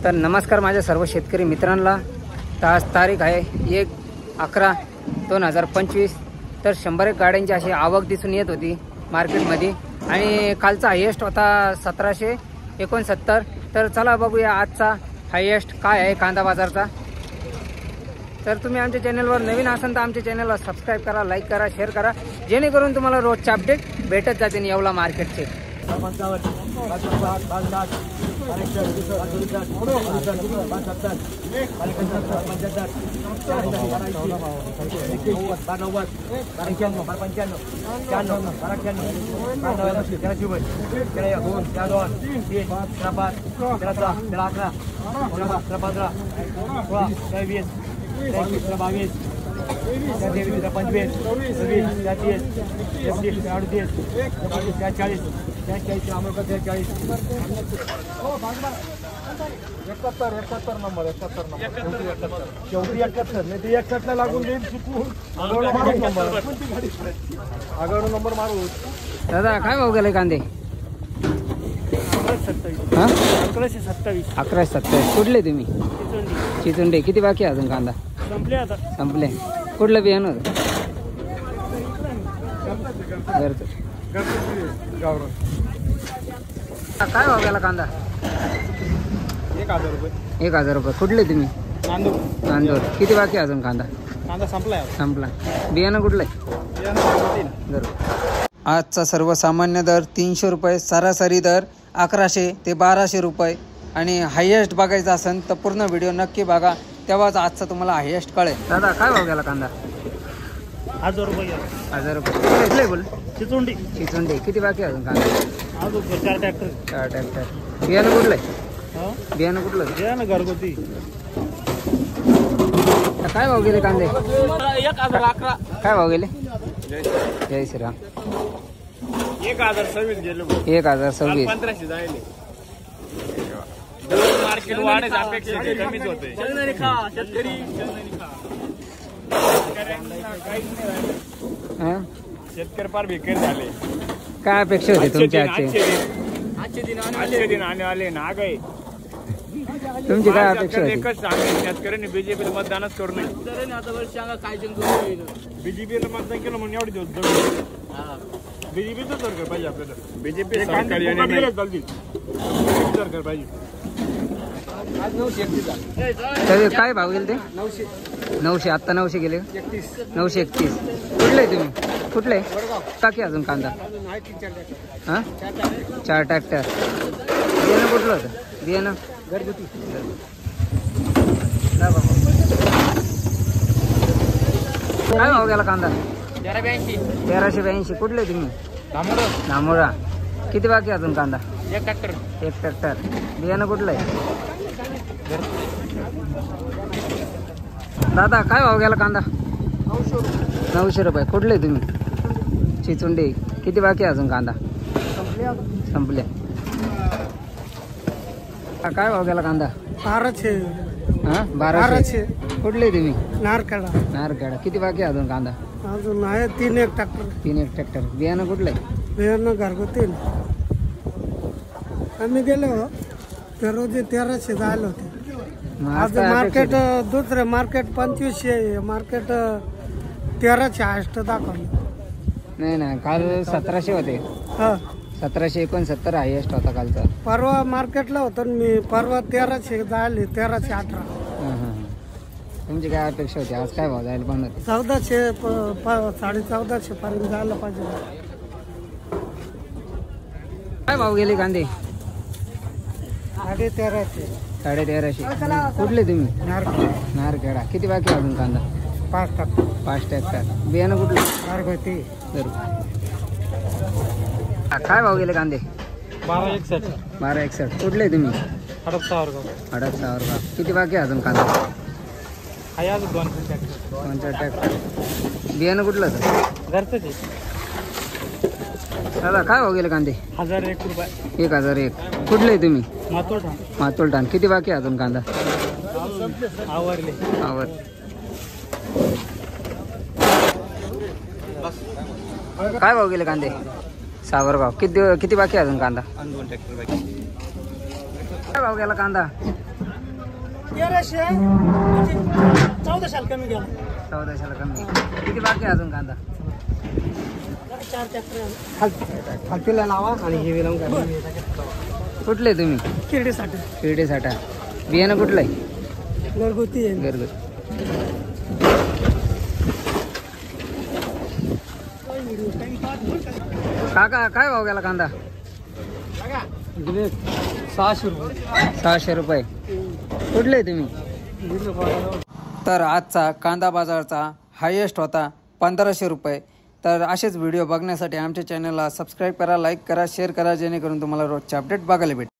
तर नमस्कार माझ्या सर्व शेतकरी मित्रांना। तर आज तारीख आहे 1/11/2025। तर 100 गाड्यांची अशी आवक दिसून येत होती मार्केटमध्ये आणि कालचा हायेस्ट होता 1769। तर चला बघूया आजचा हायेस्ट काय आहे कांदा बाजारचा। तर तुम्ही आमच्या चॅनलवर नवीन असाल तर आमच्या चॅनलला सबस्क्राइब करा, लाईक करा, शेअर करा, जेणेकरून तुम्हाला रोजचे अपडेट भेटत जातील येवला मार्केटचे। दादा काय भाव गेले कांदे? 1127। कुठले तुम्ही? चिचुंडे। किती बाकी आहे अजून कांदा? संपले। कुठलं बियाणं होतं? काय भाव गेला कांदा? 1000 रुपये। 1000 रुपये। कुठले तुम्ही? नांदूर। किती बाकी आहे अजून कांदा? संपला। बियाणं कुठलं आहे? आजचा सर्वसामान्य दर 300 रुपये, सरासरी दर 1100 ते 1200 रुपये आणि हायेस्ट बघायचं असेल तर पूर्ण व्हिडिओ नक्की बघा, तेव्हाच आजचा तुम्हाला हायेस्ट कळेल। दादा काय भाव गेला कांदा? 1000 रुपये। 1000 रुपये। कुठले बोल? चिचुंडी। किती बाकी आहे अजून कांदा? अजून 4 ट्रॅक्टर। बियाणं कुठलं आहे? बियाणं कुठलं? बियाणं घरगुती। काय भाव गेले कांदे? 1011। काय भाव गेले? जय श्रीराम। 1026 गेलो। 1026। 1500 जायले। मार्केट वाढायचं अपेक्षा कमीच होते। शेतकरी शेतकरी फार बेकार झाले। काय अपेक्षा होती तुमच्या आजचे दिन आने वाले ना गए? तुमची काय अपेक्षा होती? एकच सांगेन, शेतकऱ्यांनी बीजेपीला मतदानच करू नये। बीजेपीला मतदान केलं म्हणून एवढे दिवस बीजेपीचं सरकार पाहिजे आपल्याला। बीजेपी सरकार पाहिजे। आज 931 काय भाव गेले ते? 900। आता 900 गेले। 931। कुठले तुम्ही? कुठले टाकी अजून कांदा? हां 4 ट्रॅक्टर। बियाणं कुठलं होतं? बियाणं घरगुती। काय भाव गेला कांदा? 1382। कुठले तुम्ही? धामोरा। किती बाकी अजून कांदा? 1 ट्रॅक्टर। 1 ट्रॅक्टर। बियाणं कुठलं आहे? दादा काय भाव गेला कांदा? 900 रुपये। कुठले तुम्ही? चिचुंडे। किती बाकी अजून कांदा? संपले। काय भाव गेला कांदा? 1200। हां 1200। कुठले तुम्ही? नारखेडा। किती बाकी अजून कांदा? अजून आहे 3 ट्रॅक्टर। 3 ट्रॅक्टर। बियाणं कुठलं आहे? बियाणं घरगुती। आम्ही गेलो त्या रोजी 1300 जायला होते। आज मार्केट दुसरे मार्केट 2500, मार्केट 1300 दाखवलं। नाही काल 1700 होते। 1769 हायेस्ट होता कालचा। परवा मार्केटला होतो मी, परवा 1300 जायले, 1318। तुमची काय अपेक्षा होती? आज काय भाव जायला पण? 1400 1450 पर्यंत जायला पाहिजे। काय भाव गेले कांदे? 1350। 1350। कुठले तुम्ही? नारखेडा। किती बाकी अजून कांदा? 5 ट्रॅक्टर। बियाणं कुठलं? घरगुती। काय भाव गेले कांदे? 1261। कुठले तुम्ही? हडपसावर। किती बाकी अजून कांदा? आहे अजून 2 ट्रॅक्टर। बियाणं कुठलं? घरचं। दादा काय भाव गेले कांदे? 1001 रुपये। 1001। कुठले तुम्ही? मातोलठाण। किती बाकी अजून कांदा? आवरले। काय भाव गेले कांदे? सावरगाव. किती बाकी अजून कांदा? 2 ट्रॅक्टर बाकी. काय भाव गेला कांदा? 1300 1400 कमी गेला. 1400 कमी. किती बाकी आहे अजून कांदा? 4 ट्रॅक्टर खालतीला लावा आणि हे लावून घ्या. कुठले तुम्ही? किरडीसाठी शिर्डी साठा. बियाणं कुठलं आहे? घरगुती आहे. घरगुती. काका काय भाव गेला कांदा? 600 रुपये. 600 रुपये. कुठले तुम्ही? तर आजचा कांदा बाजारचा हायेस्ट होता 1500 रुपये. तर असेच व्हिडिओ बघण्यासाठी आमच्या चॅनलला सबस्क्राईब करा, लाईक करा, शेअर करा, जेणेकरून तुम्हाला रोजचे अपडेट बघायला भेटेल.